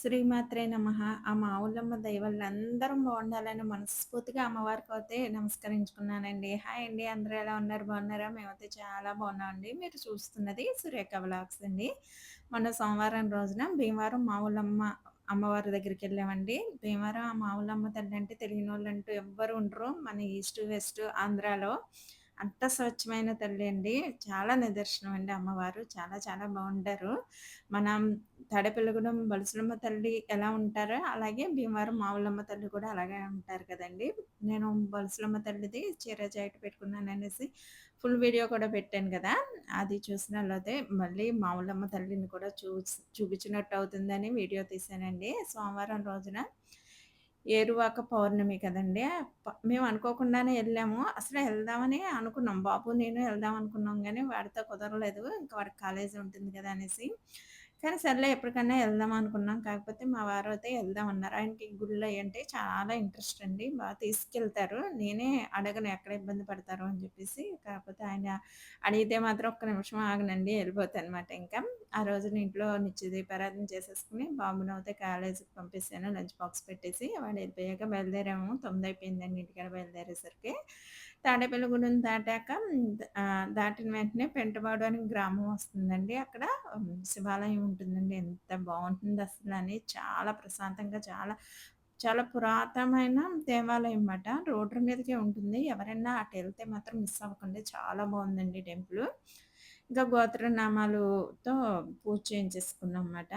శ్రీమాత్రే నమః. ఆ మావుల్లమ్మ దయ వల్ల అందరం బావుండాలని మనస్ఫూర్తిగా అమ్మవారికైతే నమస్కరించుకున్నానండి. హాయ్ అండి. అందరూ ఎలా ఉన్నారు? బావున్నారా? మేమైతే చాలా బావున్నామండి. మీరు చూస్తున్నది సురేఖ వ్లాగ్స్ అండి. మొన్న సోమవారం రోజున భీమవరం మావుల్లమ్మ అమ్మవారి దగ్గరికెళ్ళామండి. భీమవరం ఆ మావుల్లమ్మ తల్లంటే తెలియనోళ్ళంటూ ఎవ్వరు ఉండరు. మన ఈస్ట్, వెస్ట్ ఆంధ్రాలో. అంత స్వచ్ఛమైన తల్లి అండి. చాలా నిదర్శనం అండి అమ్మవారు. చాలా చాలా బావుంటారు. మనం తాడేపల్లిగూడెం బలసలమ్మ తల్లి ఎలా ఉంటారో, అలాగే భీమవరం మావుళ్ళమ్మ తల్లి కూడా అలాగే ఉంటారు కదండీ! నేను బలసలమ్మ తల్లిది చీర జాకెట్ పెట్టుకున్నాననేసి ఫుల్ వీడియో కూడా పెట్టాను గదా! అది చూసినోళ్ళైతే మళ్ళీ మావుళ్ళమ్మ తల్లిని కూడా చూపించినట్టు అవుతుందని వీడియో తీశానండి. సోమవారం రోజున ఏరువాక పౌర్ణమి కదండీ! మేము అనుకోకుండానే ఎళ్ళాము. అసలు ఎళ్దామని అనుకున్నాం. బాబు, నేను ఎళ్దాం అనుకున్నాం గానీ, వాడితో కుదరలేదు. ఇంకా వాడికి కాలేజీ ఉంటుంది కదా అనేసి. కానీ సర్లే ఎప్పటికన్నా ఎళ్దాం అనుకున్నాం. కాకపోతే మా వారైతే ఎళ్దామన్నారు. ఆయనకి గుళ్ళయంటే చాలా ఇంట్రెస్ట్ అండి. తీసుకెళ్తారు. నేనే అడగను ఎక్కడ ఇబ్బంది పడతారో అని జెప్పేసి. కాకపోతే ఆయన అడిగితే మాత్రం ఒక్క నిమిషం ఆగనండి ఎళ్ళిపోతానమాట ఇంకా. ఆ రోజున ఇంట్లో నిత్య దీపారాధన చేసేసుకొని, బాబునయితే కాలేజీకి పంపేసాను. లంచ్ బాక్స్ పెట్టేసి, వాడెళ్ళిపోయాక బయలుదేరాము. 9 అయిపోయిందండి ఇంటికాడ బయలుదేరేసరికి. తాడేపల్లిగూడెం దాటాక దాటిన వెంటనే పెంటపాడు అని గ్రామం వస్తుందండి. అక్కడ శివాలయం ఉంటుందండి. ఎంత బావుంటుందసలని. చాలా ప్రశాంతంగా చాలా చాలా పురాతనమైన దేవాలయం మాట. రోడ్డు మీదకే ఉంటుంది. ఎవరైనా అటెళ్తే మాత్రం మిస్ అవ్వకండి. చాలా బావుందండి టెంపులు. ఇంకా గోత్రనామాలుతో పూజ చేయించేసుకున్నాం మాట.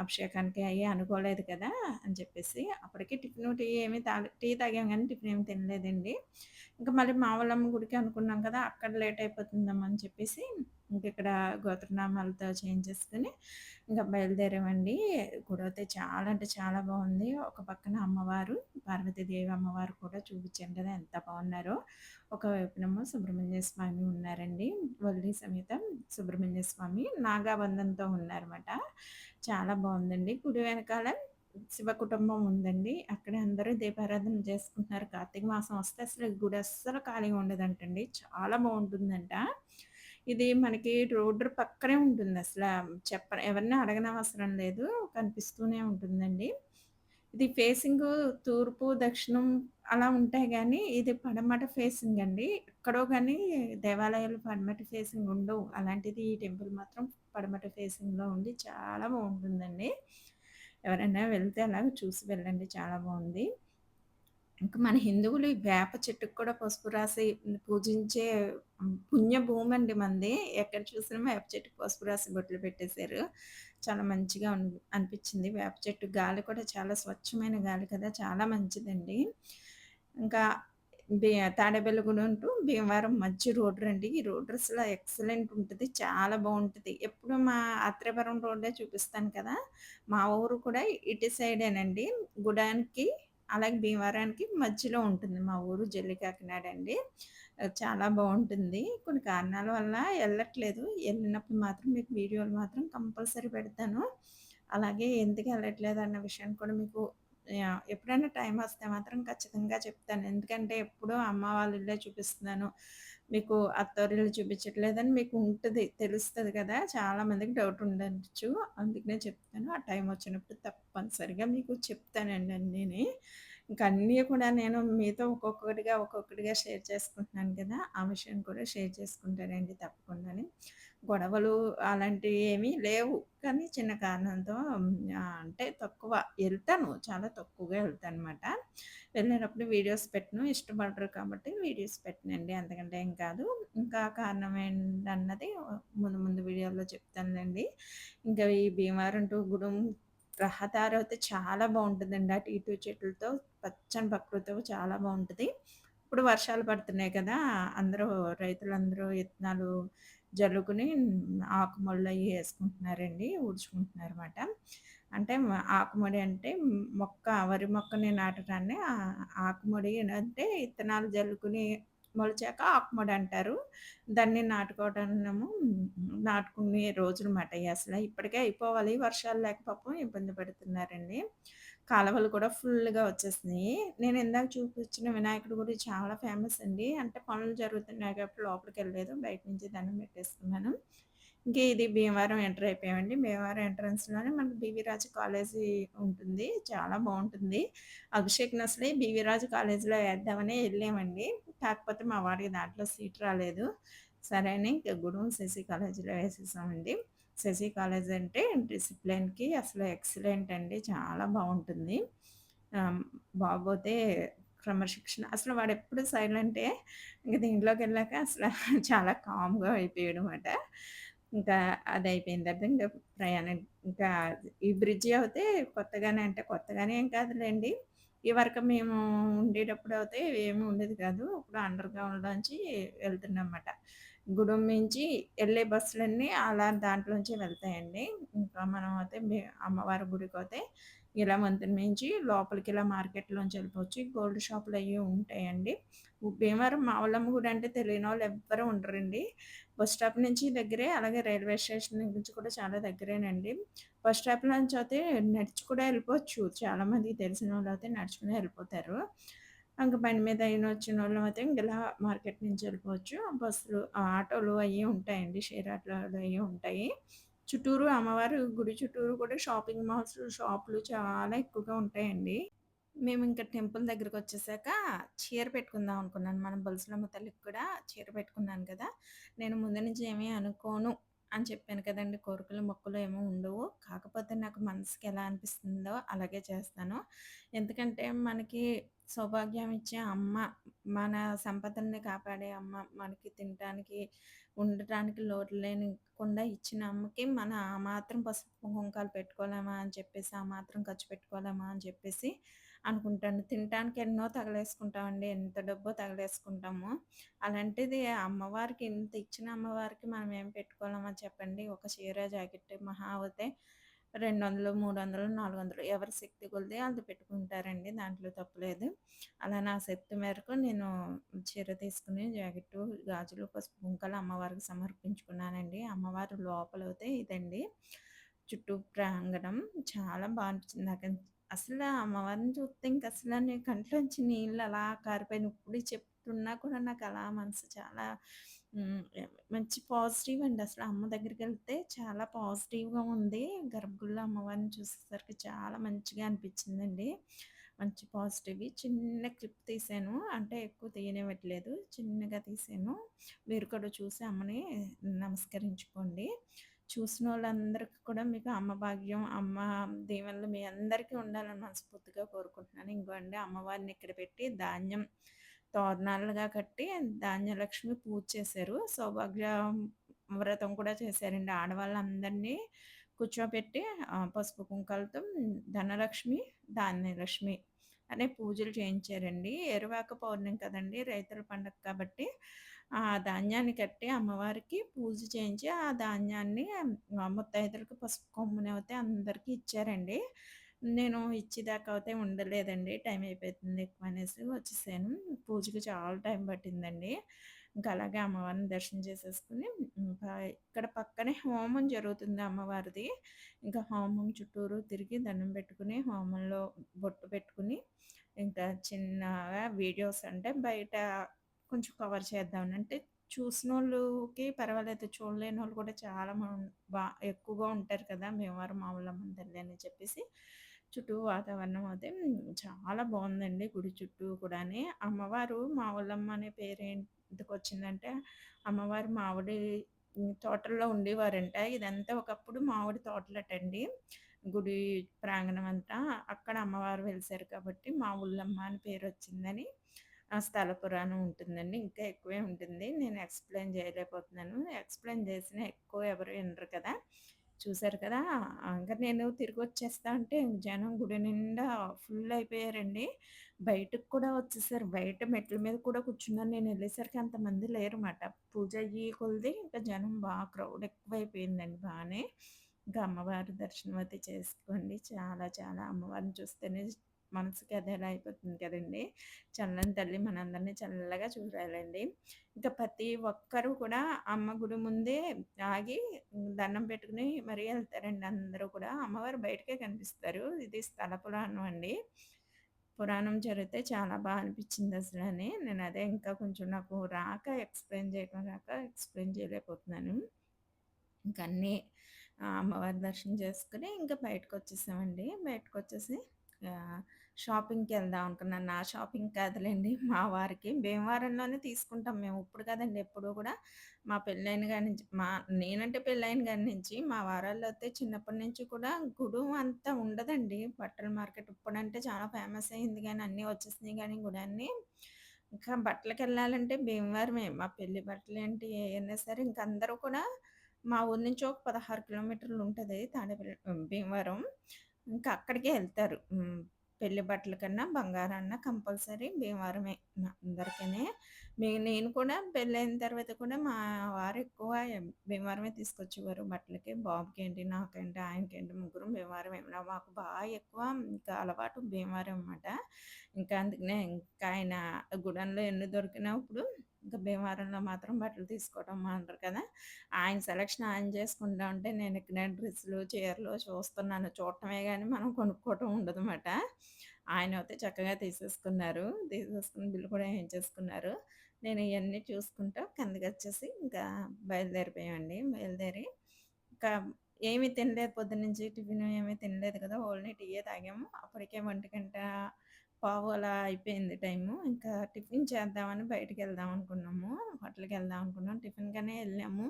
అభిషేకానికి అయ్యి అనుకోలేదు కదా! అని చెప్పేసి. అప్పటికి టిఫిను, టీ ఏమి టీ తాగాం గానీ టిఫిన్ ఏమి తినలేదండి. ఇంకా మళ్ళీ మావుళ్ళమ్మ గుడికి అనుకున్నాం కదా! అక్కడ లేట్ అయిపోతుందేమో అని చెప్పేసి ఇంకిక్కడ గోత్రనామాలతో చేయించేసుకొని ఇంక బయలుదేరామండి. గుడైతే చాలా అంటే చాలా బావుంది. ఒక పక్కన అమ్మవారు, పార్వతీదేవి అమ్మవారు కూడా చూపించాను కదా! ఎంత బావున్నారో. ఒకవైపునేమో సుబ్రహ్మణ్య స్వామి ఉన్నారండి. వల్లి సమేత సుబ్రహ్మణ్య స్వామి నాగాబంధంతో ఉన్నారన్నమాట. చాలా బావుందండి. గుడి వెనకాల శివ కుటుంబం ఉందండి. అక్కడే అందరూ దీపారాధన చేసుకుంటున్నారు. కార్తీక మాసం వస్తే అసలు ఈ గుడి అస్సలు ఖాళీగా ఉండదంటండి. చాలా బావుంటుందంట. ఇది మనకి రోడ్డు పక్కనే ఉంటుందసల. ఎవరిని అడగనవసరం లేదు. కనిపిస్తూనే ఉంటుందండి. ఇది ఫేసింగు తూర్పు, దక్షిణం అలా ఉంటాయి గానీ, ఇది పడమట ఫేసింగ్ అండి. ఎక్కడో గాని దేవాలయాలు పడమట ఫేసింగ్ ఉండవు. అలాంటిది ఈ టెంపుల్ మాత్రం పడమట ఫేసింగ్‌లో ఉండి చాలా బావుంటుందండి. ఎవరైనా వెళ్తే అలాగ చూసి వెళ్ళండి. చాలా బావుంది. ఇంక మన హిందువులు ఈ వేప చెట్టుకి కూడా పసుపు రాసి పూజించే పుణ్య భూమండి మనది. ఎక్కడ చూసినా వేప చెట్టుకి పసుపు రాసి బొట్లు పెట్టేశారు. చాలా మంచిగా అనిపిచ్చింది. వేప చెట్టు గాలి కూడా చాలా స్వచ్ఛమైన గాలి కదా! చాలా మంచిదండి. ఇంకా బి తాడేపల్లిగూడెం టు భీమవరం మధ్య రోడ్డండి. ఈ రోడ్ అసల ఎక్సలెంట్ ఉంటది. చాలా బావుంటది. ఎప్పుడు మా ఆత్రేయపురం రోడ్డే చూపిస్తాను కదా! మా ఊరు కూడా ఇటు సైడేనండి. గుడానికి అలాగే భీమవరానికి మధ్యలో ఉంటుంది మా ఊరు జల్లికాకినాడ అండి. చాలా బావుంటుంది. కొన్ని కారణాల వల్ల ఎళ్ళట్లేదు. ఎళ్ళినప్పుడు మాత్రం మీకు వీడియోలు మాత్రం కంపల్సరీ పెడతాను. అలాగే ఎందుకు ఎళ్ళట్లేదు అన్న విషయాన్ని కూడా మీకు ఎప్పుడైనా టైమొస్తే మాత్రం ఖచ్చితంగా చెప్తాను. ఎందుకంటే ఎప్పుడూ అమ్మ వాళ్ళ ఇల్లే చూపిస్తున్నాను. మీకు అత్తోరిల్లు చూపించట్లేదని మీకు ఉంటది. తెలుస్తది కదా! చాలా మందికి డౌట్ ఉండొచ్చు. అందుకనే చెప్తాను. ఆ టైం వచ్చినప్పుడు తప్పనిసరిగా మీకు చెప్తానండి అన్నీని. ఇంక అన్నీ కూడా నేను మీతో ఒక్కొక్కటిగా షేర్ చేసుకుంటున్నాను కదా! ఆ విషయం కూడా షేర్ చేసుకుంటానండి తప్పకుండాని. గొడవలు అలాంటివి ఏమీ లేవు. కానీ చిన్న కారణంతో అంటే తక్కువ ఎళ్తాను. చాలా తక్కువగా ఎళ్తాననమాట. వెళ్ళేటప్పుడు వీడియోస్ పెట్టను. ఇష్టపడరు కాబట్టి వీడియోస్ పెట్టనండి. అంతకంటే ఏం కాదు. ఇంకా కారణం ఏంటన్నది ముందు ముందు వీడియోలో చెప్తానులెండి. ఇంకా ఈ భీమవరం టు గూడెం రహదారి అయితే చాలా బావుంటుందండి. అటు ఇటు చెట్లతో పచ్చని ప్రకృతితో చాలా బావుంటది. ఇప్పుడు వర్షాలు పడుతున్నాయి కదా! అందరూ రైతులందరూ ఇత్తనాలు జల్లుకుని ఆకుమొళ్ళయి యేసుకుంటున్నారండి. ఊడ్చుకుంటున్నారన్నమాట. అంటే ఆకుమడి అంటే వరి మొక్కని నాటడాన్ని ఆకుమడి అంటే ఇత్తనాలు జల్లుకుని మొలిచాక ఆకుమడి అంటారు. దాన్ని నాటుకోవడాన్నేమో నాటుకునే రోజులమాట అసల. ఇప్పటికే అయిపోవాలి. వర్షాలు లేక పాపం ఇబ్బంది పడుతున్నారండి. కాలువలు కూడా ఫుల్లుగా వచ్చేసినియి. నేను ఇందాక చూపించిన వినాయకుడి గుడి చాలా ఫేమస్ అండి. అంటే పనులు జరుగుతున్నాయి కాబట్టి లోపలికెళ్ళలేదు. బయట నుంచి దండం పెట్టేసుకున్నాను. ఇంక ఇది భీమవరం ఎంటర్ అయిపోయామండి. భీమవరం ఎంట్రన్స్‌లోనే మనకి బీవీ రాజు కాలేజీ ఉంటుంది. చాలా బావుంటుంది. అభిషేక్‌ని అసలే బీవీ రాజు కాలేజీలో ఏద్దామని ఎళ్ళామండి. కాకపోతే మా వాడికి దాంట్లో సీట్ రాలేదు. సరే అని ఇంక గూడెం శశి కాలేజీలో వేసేసామండి. శశి కాలేజ్ అంటే డిసిప్లిన్‌కి అసలు ఎక్సలెంట్ అండి. చాలా బావుంటుంది. ఆహ్, బాగోతే క్రమశిక్షణ అసలు వాడెప్పుడు సైలెంటే. ఇంక దీంట్లోకెళ్ళాక అసల చాలా కామ్‌గా అయిపోయాడనమాట. ఇంకా అదయిపోయిన తర్వాత ఇంక ప్రయాణం ఇంకా ఈ బ్రిడ్జి అవుతే కొత్తగానే అంటే కొత్తగానే ఏం కాదులెండి. ఇదివరకు మేము ఉండేటప్పుడవుతే ఏమి ఉండేది కాదు. ఇప్పుడు అండర్ గ్రౌండ్‌లోంచి వెళ్తున్నామాట. గూడెం నుంచి ఎళ్ళే బస్సులన్నీ అలా దాంట్లోంచే వెళ్తాయండి. ఇంకా మనం అయితే అమ్మవారి గుడికైతే ఇలా వంతెన మించి లోపలికి ఇలా మార్కెట్‌లోంచి వెళ్ళిపోవచ్చు. గోల్డ్ షాపులయ్యి ఉంటాయండి. భీమవరం మావులమ్మ గుడి అంటే తెలియనోళ్ళు ఎవ్వరు ఉండరండి. బస్ స్టాప్ నుంచి దగ్గరే, అలాగే రైల్వే స్టేషన్ నుంచి కూడా చాలా దగ్గరేనండి. బస్ స్టాప్ నుంచయితే నడిచి కూడా వెళ్ళిపోవచ్చు. చాలామందికి తెలిసినోళ్ళైతే నడుచుకునే వెళ్ళిపోతారు. ఇంక బండి మీద అయినా వచ్చినోళ్ళమైతే ఇంక ఇలా మార్కెట్ నుంచి వెళ్ళిపోవచ్చు. బస్సులు ఆటోలు అయ్యి ఉంటాయండి. షేర్ ఆటోలు అయ్యి ఉంటాయి. చుట్టూరు అమ్మవారు గుడి చుట్టూరు కూడా షాపింగ్ మాల్స్, షాపులు చాలా ఎక్కువగా ఉంటాయండి. మేమింక టెంపుల్ దగ్గరకొచ్చేసాక చీర పెట్టుకుందాం అనుకున్నాను. మన బొలుసులమ్మ తల్లికి కూడా చీర పెట్టుకున్నాను కదా! నేను ముందు నుంచి ఏమీ అనుకోను అని చెప్పాను కదండీ! కోరికలు, మొక్కులు ఏమి ఉండవు. కాకపోతే నాకు మనసుకి ఎలా అనిపిస్తుందో అలాగే చేస్తాను. ఎందుకంటే మనకి సౌభాగ్యం ఇచ్చే అమ్మ, మన సంపదల్ని కాపాడే అమ్మ, మనకి తినటానికి, ఉండటానికి లోటు లేనికుండా ఇచ్చిన అమ్మకి మన ఆ మాత్రం పసుపు, కుంకాలు పెట్టుకోలేమా అని చెప్పేసి, ఆ మాత్రం ఖర్చు పెట్టుకోలేమా అని చెప్పేసి అనుకుంటాను. తినటానికి ఎన్నో తగలేసుకుంటామండి. ఎంత డబ్బో తగలేసుకుంటాము. అలాంటిది అమ్మవారికి ఇంత ఇచ్చిన అమ్మవారికి మనం ఏం పెట్టుకోలేమా చెప్పండి. ఒక చీర, జాకెట్ మహా అవుతే 200, 300, 400 ఎవరి శక్తి కొలది ఆళ్ళు పెట్టుకుంటారండి. దాంట్లో తప్పులేదు. అలా నా శక్తి మేరకు నేను చీర తీసుకొని జాకెట్టు, గాజులు, పసుపు, కుంకాలు అమ్మవారికి సమర్పించుకున్నానండి. అమ్మవారు లోపలైతే ఇదండి. చుట్టూ ప్రాంగణం చాలా బా అనిపించింది నాకన్ అసల అమ్మవారిని చూస్తే ఇంకసల నీ కంట్లోంచి నీళ్ళు అలా కారిపోయినాయి. ఇప్పుడు చెప్తున్నా కూడా నాకలా మనసు చాలా హ్మ్. మంచి పాజిటివ్ అండి. అసలు అమ్మ దగ్గరికెళ్తే చాలా పాజిటివ్‌గా ఉంది. గర్భగుడిలో అమ్మవారిని చూసేసరికి చాలా మంచిగా అనిపించిందండి. మంచి పాజిటివ్‌వి. చిన్న క్లిప్ తీశాను. అంటే ఎక్కువ తీయనివ్వట్లేదు. చిన్నగా తీశాను. మీరు కూడా చూసి అమ్మని నమస్కరించుకోండి. చూసినోళ్ళందరికి కూడా మీకు అమ్మ భాగ్యం, అమ్మ దీవెనలు మీ అందరికీ ఉండాలని మనస్ఫూర్తిగా కోరుకుంటున్నాను. ఇంగోండి అమ్మవారిని ఇక్కడ పెట్టి ధాన్యం తోరణాలుగా కట్టి ధాన్యలక్ష్మి పూజ చేశారు. సౌభాగ్య వ్రతం కూడా చేశారండి. ఆడవాళ్ళందరినీ కూర్చోపెట్టి పసుపు కుంకాలతో ధనలక్ష్మి, ధాన్యలక్ష్మి అనే పూజలు చేయించారండి. ఎరువాక పౌర్ణమి కదండీ! రైతుల పండగ కాబట్టి ఆ ధాన్యాన్ని కట్టి అమ్మవారికి పూజ చేయించి, ఆ ధాన్యాన్ని ముత్తైదులకు పసుపు కొమ్మునవుతే అందరికీ ఇచ్చారండి. నేను ఇచ్చేదాకా అయితే ఉండలేదండి. టైం అయిపోతుంది ఎక్కువనేసి వచ్చేసాను. పూజకి చాలా టైం పట్టిందండి. ఇంకా అలాగే అమ్మవారిని దర్శనం చేసేసుకొని, ఇంకా ఇక్కడ పక్కనే హోమం జరుగుతుంది అమ్మవారిది. ఇంకా హోమం చుట్టూరు తిరిగి దండం పెట్టుకొని, హోమంలో బొట్టు పెట్టుకొని, ఇంకా చిన్నగా వీడియోస్ అంటే బయట కొంచెం కవర్ చేద్దామని. అంటే చూసినోళ్ళకి పర్వాలేదు. చూడలేనోళ్ళు కూడా చాలా బా ఎక్కువగా ఉంటారు కదా! భీమవరం మావులమ్మ తల్లి అని చెప్పేసి చుట్టూ వాతావరణం అయితే చాలా బావుందండి గుడి చుట్టూ కూడాని. అమ్మవారు మావులమ్మ అనే పేరు ఎందుకొచ్చిందంటే అమ్మవారు మామిడి తోటల్లో ఉండేవారంట. ఇదంతా ఒకప్పుడు మామిడి తోటలటండి. గుడి ప్రాంగణం అంతా. అక్కడ అమ్మవారు వెలిసారు కాబట్టి మావుళ్ళమ్మ అని పేరొచ్చిందని స్థల పురాణం ఉంటుందండి. ఇంకా ఎక్కువే ఉంటుంది. నేను ఎక్స్‌ప్లెయిన్ చేయలేకపోతున్నాను. ఎక్స్‌ప్లెయిన్ చేసినా ఎక్కువ ఎవరు వినరు కదా! చూసారు కదా! ఇంక నేను తిరిగొచ్చేస్తా అంటే జనం గుడి నిండా ఫుల్ అయిపోయారండి. బయటకి కూడా వచ్చేసారు. బయట మెట్ల మీద కూడా కూర్చున్నాను. నేనెళ్ళేసరికి అంతమంది లేరుమాట. పూజ అయ్యి కొలిది ఇంకా జనం క్రౌడ్ ఎక్కువైపోయిందండి బానే. ఇంకా అమ్మవారి దర్శనం అయితే చేసుకోండి. చాలా చాలా అమ్మవారిని చూస్తేనే మనసుకి అదోలా అయిపోతుంది కదండీ! చల్లని తల్లి మనందరిని చల్లగా చూడాలండి. ఇంకా ప్రతి ఒక్కరు కూడా అమ్మ గుడి ముందే ఆగి దండం పెట్టుకొని మరీ ఎళ్తారండి అందరూ కూడా. అమ్మవారు బయటకే కనిపిస్తారు. ఇది స్థల పురాణం అండి. పురాణం జరిగితే చాలా బా అనిపించిందసలని. నేనదే ఇంకా కొంచెం నాకు రాక ఎక్స్‌ప్లెయిన్ చేయడం రాక ఎక్స్‌ప్లెయిన్ చేయలేకపోతున్నాను. ఇంకన్నీ అమ్మవారి దర్శనం చేసుకొని ఇంక బయటకొచ్చేసామండి. బయటకొచ్చేసి ఆహ్, షాపింగ్‌కెళ్దాం అనుకున్నాను. నా షాపింగ్ కాదులెండి మా వారికి. భీమవరంలోనే తీసుకుంటాం మేము. ఇప్పుడు కాదండి ఎప్పుడూ గూడా మా పెళ్ళైన గాడి నుంచి నేనంటే పెళ్ళైన గాడి నుంచి మా వారోళ్ళైతే చిన్నప్పటి నుంచి కూడా గుడు అంత ఉండదండి బట్టల మార్కెట్. ఇప్పుడంటే చాలా ఫేమస్ అయింది గానీ అన్నీ వచ్చేసినాయి గానీ గుడన్నీ. ఇంకా బట్టలకెళ్ళాలంటే భీమవరమే. మా పెళ్లి బట్టలేంటి ఏయన్నా సరే ఇంక అందరూ కూడా మా ఊరు నుంచి ఒక 16 కిలోమీటర్లుంటది భీమవరం. ఇంకా అక్కడికే ఎళ్తారు. పెళ్లి బట్టల కన్నా బంగారన్నా కంపల్సరీ భీమవరమే అందరికని. నేను కూడా పెళ్ళైన తర్వాత కూడా మా వారు ఎక్కువ భీమవరమే తీసుకొచ్చేవారు బట్టలకి. బాబుకేంటి, నాకేంటి, ఆయనకేంటి ముగ్గురం భీమవరమే. మాకు బాగా ఎక్కువ ఇంకా అలవాటు భీమవరం అనమాట. ఇంకా అందుకనే ఇంకా ఆయన గుడెంలో ఎన్ని దొరికినా ఇప్పుడు ఇంకా భీమవరంలో మాత్రం బట్టలు తీసుకోవడం మానరు కదా! ఆయన సెలక్షన్ ఆయన చేసుకుంటా ఉంటే నేను ఇక్కడ డ్రెస్సులు, చీరలు చూస్తున్నాను. చూడటమే గానీ మనం కొనుక్కోవటం ఉండదుమాట. ఆయనైతే చక్కగా తీసేసుకున్నారు. తీసేసుకొని బిల్ కూడా ఏయించేసుకున్నారు. నేను ఇయన్నీ చూసుకుంటూ కిందకొచ్చేసి ఇంకా బయలుదేరిపోయామండి. బయలుదేరి ఇంకా ఏమి తినలేదు పొద్దున్నుంచి టిఫిన్ ఏమి తినలేదు కదా! ఓన్లీ టీయే తాగాము. అప్పటికే 1:15 అలా అయిపోయింది టైము. ఇంకా టిఫిన్ చేద్దామని బయటికెళ్దాం అనుకున్నాము. హోటల్‌కెళ్దాం అనుకున్నాం. టిఫిన్‌కనే ఎళ్ళాము.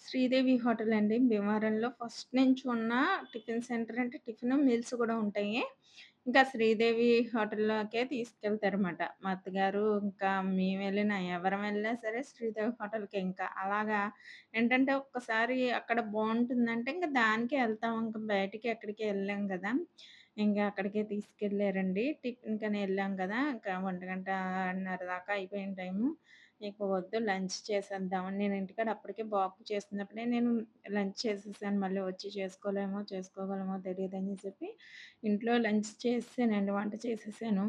శ్రీదేవి హోటల్ అండి. భీమవరంలో ఫస్ట్ నుంచి ఉన్న టిఫిన్ సెంటర్ అంటే టిఫిను, మీల్స్ గూడా ఉంటాయి. ఇంకా శ్రీదేవి హోటల్‌లోకే తీసుకెళ్తారన్నమాట. మా అత్తగారు ఇంకా మేమెళ్ళినా ఎవరం వెళ్ళినా సరే శ్రీదేవి హోటల్‌కే ఇంకా. అలాగా ఏంటంటే ఒక్కసారి అక్కడ బావుంటుందంటే ఇంక దానికే ఎళ్తాం. ఇంక బయటికి ఎక్కడికి ఎళ్ళలేం గదా! ఇంక అక్కడికే తీసుకెళ్లారండి. టిఫిన్‌కని ఎళ్ళాం గదా! ఇంకా 1:30 దాకా అయిపోయిన టైము. ఇక వద్దు లంచ్ చేసేద్దామని నేను ఇంటికాడ అప్పటికే బాబుకి చేస్తున్నప్పుడే నేను లంచ్ చేసేసాను. మళ్ళీ వచ్చి చేసుకోగలమో తెలీదని చెప్పి ఇంట్లో లంచ్ చేసేసానండి. వంట చేసేసాను.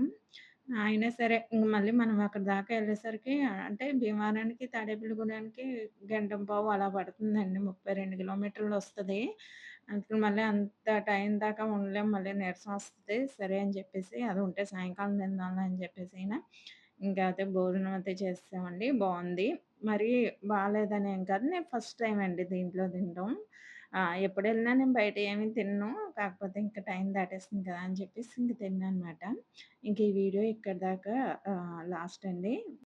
అయినా సరే ఇంక మళ్ళీ మనం అక్కడి దాకా ఎళ్ళేసరికి అంటే భీమవరానికి, తాడేపల్లిగూడెంకి గంటంపావు అలా పడుతుందండి. 32 కిలోమీటర్లొస్తది. అందుకని మళ్ళీ అంత టైం దాకా ఉండలేం. మళ్ళీ నీరసం వస్తది. సరే అని చెప్పేసి అది ఉంటే సాయంకాలం తిందాంలే అని చెప్పేసినా ఇంకా అయితే భోజనం అయితే చేసేసామండి. బావుంది. మరీ బాలేదనేం కాదు. నేను ఫస్ట్ టైమ్ అండి దీంట్లో తినడం. ఎప్పుడెళ్ళినా నేను బయట ఏమి తినను. కాకపోతే ఇంక టైం దాటేసింది కదా! అని చెప్పేసి ఇంక తిన్నాననమాట. ఇంక ఈ వీడియో ఇక్కడి దాకా లాస్ట్ అండి.